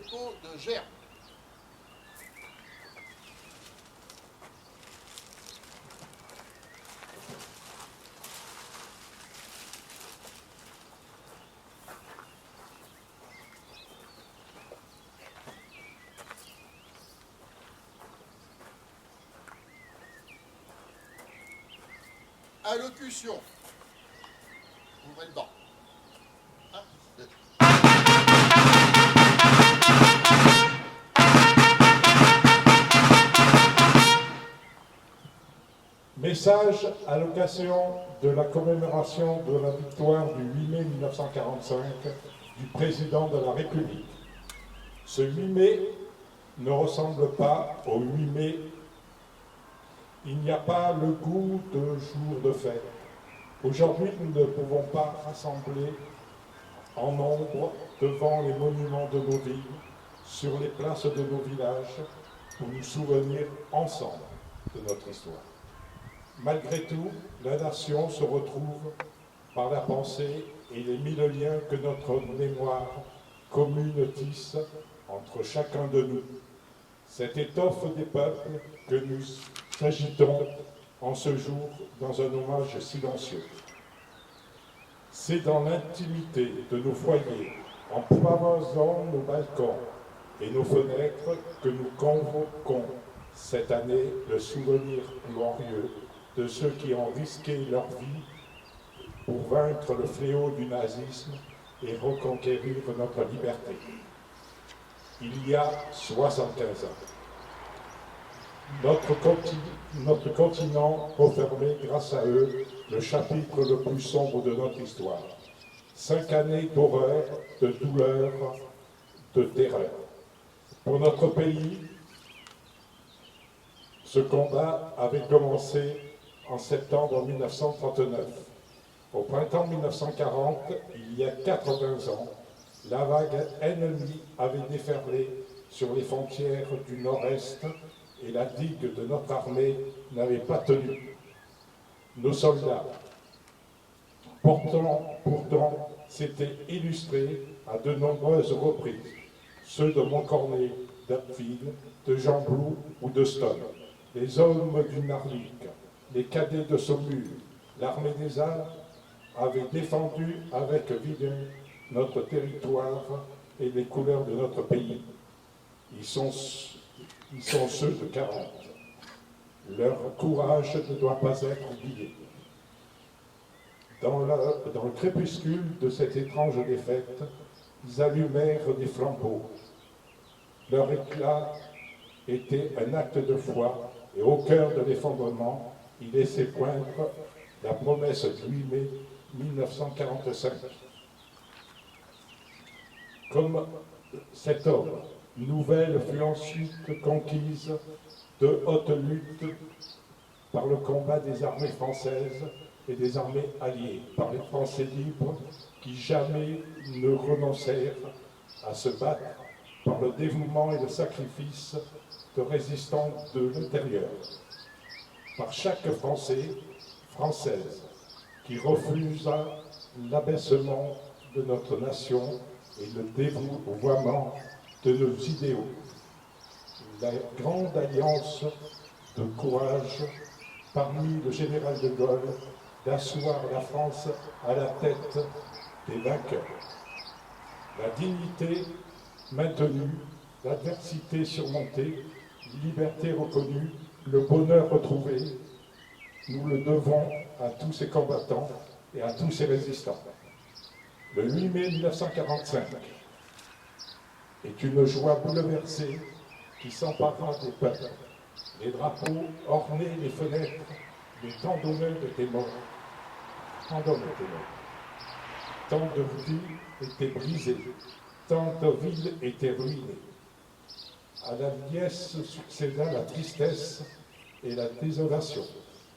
dépôt de gerbes. Allocution. Ouvrez le banc. Un, deux. Message à l'occasion de la commémoration de la victoire du 8 mai 1945 du président de la République. Ce 8 mai ne ressemble pas au 8 mai. Il n'y a pas le goût de jour de fête. Aujourd'hui, nous ne pouvons pas rassembler en nombre devant les monuments de nos villes, sur les places de nos villages, pour nous souvenir ensemble de notre histoire. Malgré tout, la nation se retrouve par la pensée et les mille liens que notre mémoire commune tisse entre chacun de nous. Cette étoffe des peuples que nous agitons en ce jour dans un hommage silencieux. C'est dans l'intimité de nos foyers, en pavoisant nos balcons et nos fenêtres, que nous convoquons cette année le souvenir glorieux de ceux qui ont risqué leur vie pour vaincre le fléau du nazisme et reconquérir notre liberté. Il y a 75 ans. Notre continent refermait grâce à eux le chapitre le plus sombre de notre histoire. 5 années d'horreur, de douleur, de terreur. Pour notre pays, ce combat avait commencé en septembre 1939. Au printemps 1940, il y a 80 ans, la vague ennemie avait déferlé sur les frontières du Nord-Est et la digue de notre armée n'avait pas tenu. Nos soldats, pourtant s'étaient illustrés à de nombreuses reprises, ceux de Montcornet, d'Abbeville, de Gembloux ou de Stone, les hommes du Narvik, les cadets de Saumur, l'armée des Alpes avait défendu avec vigueur notre territoire et les couleurs de notre pays. Ils sont ceux de 40. Leur courage ne doit pas être oublié. Dans le crépuscule de cette étrange défaite, ils allumèrent des flambeaux. Leur éclat était un acte de foi, et au cœur de l'effondrement, ils laissaient poindre la promesse du 8 mai 1945. Comme cet homme, nouvelle fut ensuite conquise de haute lutte par le combat des armées françaises et des armées alliées, par les Français libres qui jamais ne renoncèrent à se battre par le dévouement et le sacrifice de résistants de l'intérieur, par chaque Français, Française, qui refusa l'abaissement de notre nation et le dévoiement de nos idéaux. La grande alliance de courage parmi le général de Gaulle d'asseoir la France à la tête des vainqueurs. La dignité maintenue, l'adversité surmontée, liberté reconnue, le bonheur retrouvé, nous le devons à tous ces combattants et à tous ces résistants. Le 8 mai 1945 est une joie bouleversée qui s'empara des peuples. Les drapeaux ornaient les fenêtres, mais tant d'honneur étaient morts. Tant d'hommes étaient morts. Tant de vies étaient brisées, tant de villes étaient ruinées. À la liesse succéda la tristesse et la désolation.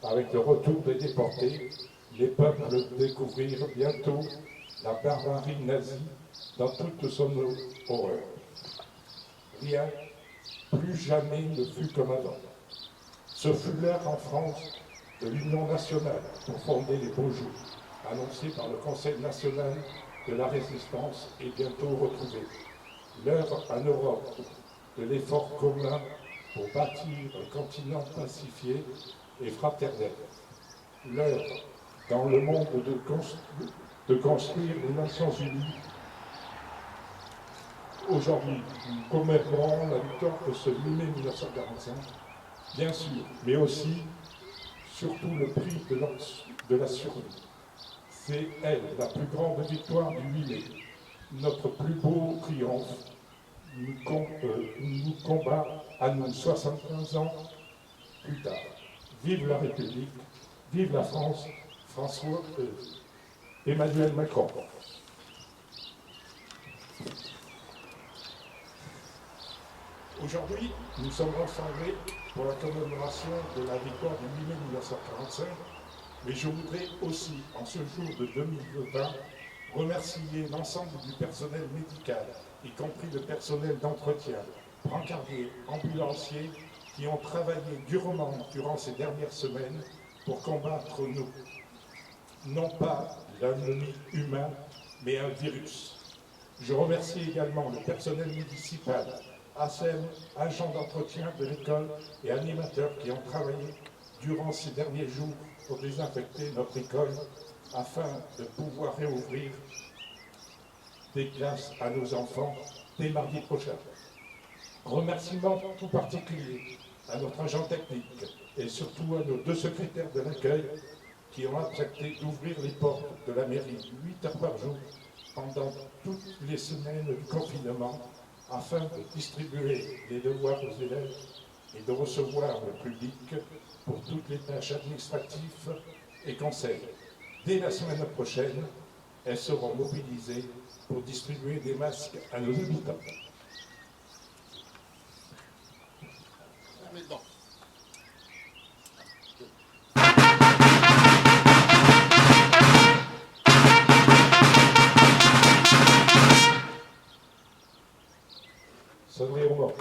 Avec le retour des déportés, les peuples découvrirent bientôt la barbarie nazie dans toute son horreur. Rien, plus jamais ne fut comme avant. Ce fut l'heure en France de l'Union nationale pour fonder les beaux jours, annoncés par le Conseil national de la résistance et bientôt retrouvés. L'heure en Europe de l'effort commun pour bâtir un continent pacifié et fraternel. L'heure dans le monde de construire les Nations Unies. Aujourd'hui, nous commémorons la victoire de ce 8 mai 1945, bien sûr, mais aussi, surtout, le prix de la survie. C'est elle, la plus grande victoire du 8 mai, notre plus beau triomphe, nous combat à nous 75 ans plus tard. Vive la République, vive la France, Emmanuel Macron. Aujourd'hui, nous sommes rassemblés pour la commémoration de la victoire du 8 mai 1945, mais je voudrais aussi, en ce jour de 2020, remercier l'ensemble du personnel médical, y compris le personnel d'entretien, brancardiers, ambulanciers, qui ont travaillé durement durant ces dernières semaines pour combattre non pas l'ennemi humain, mais un virus. Je remercie également le personnel municipal, ASEM, agents d'entretien de l'école et animateurs qui ont travaillé durant ces derniers jours pour désinfecter notre école afin de pouvoir réouvrir des classes à nos enfants dès mardi prochain. Remerciements tout particuliers à notre agent technique et surtout à nos 2 secrétaires de l'accueil qui ont accepté d'ouvrir les portes de la mairie 8 heures par jour pendant toutes les semaines du confinement afin de distribuer les devoirs aux élèves et de recevoir le public pour toutes les tâches administratives et conseils. Dès la semaine prochaine, elles seront mobilisées pour distribuer des masques à nos habitants. Maintenant. Sonnerie au mort.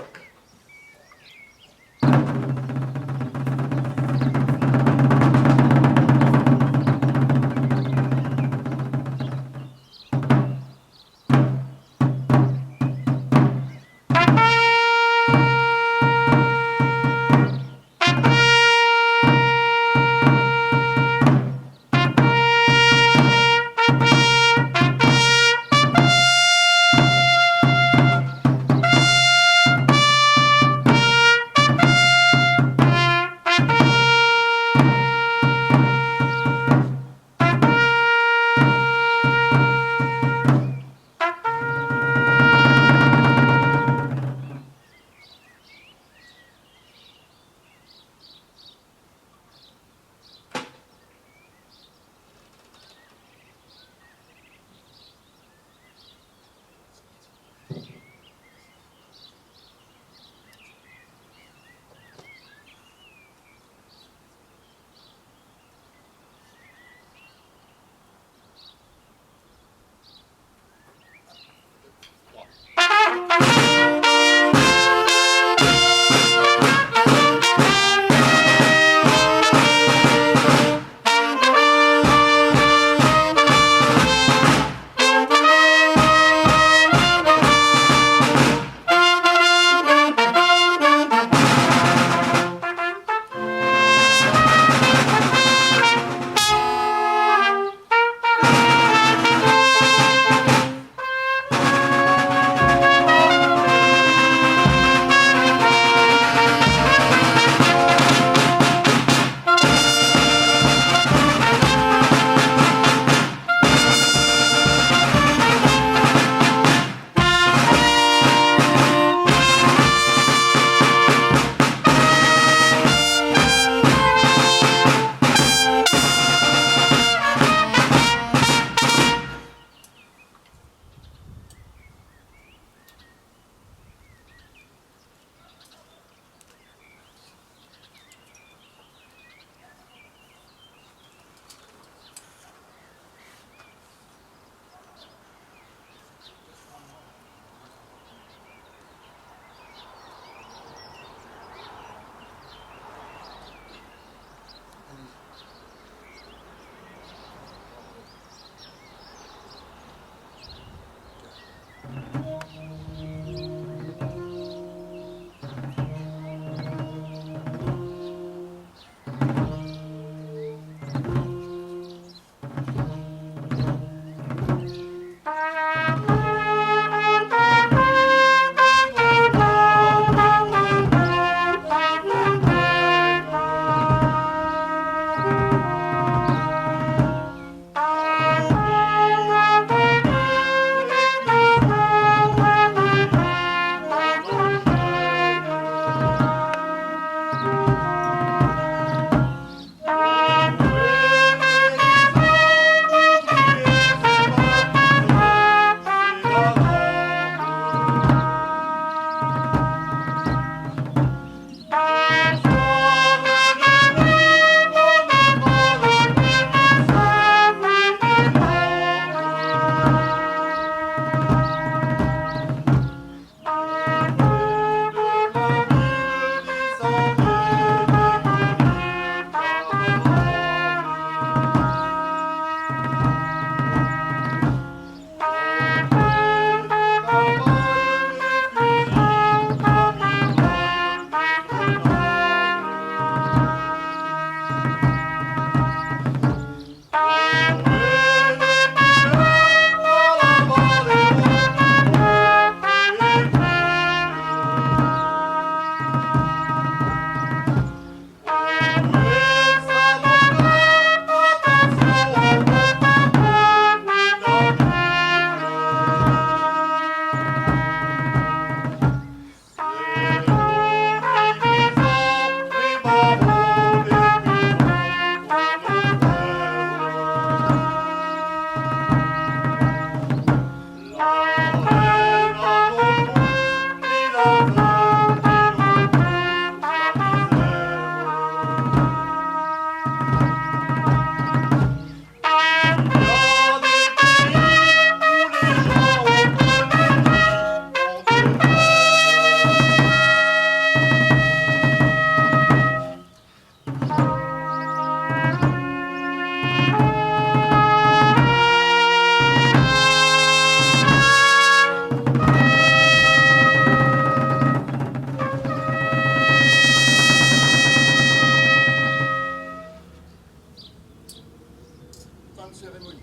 cérémonie.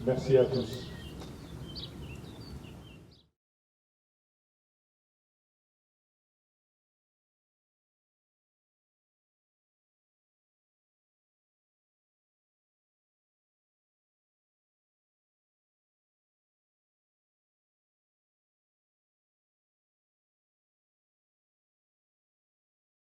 Merci à tous.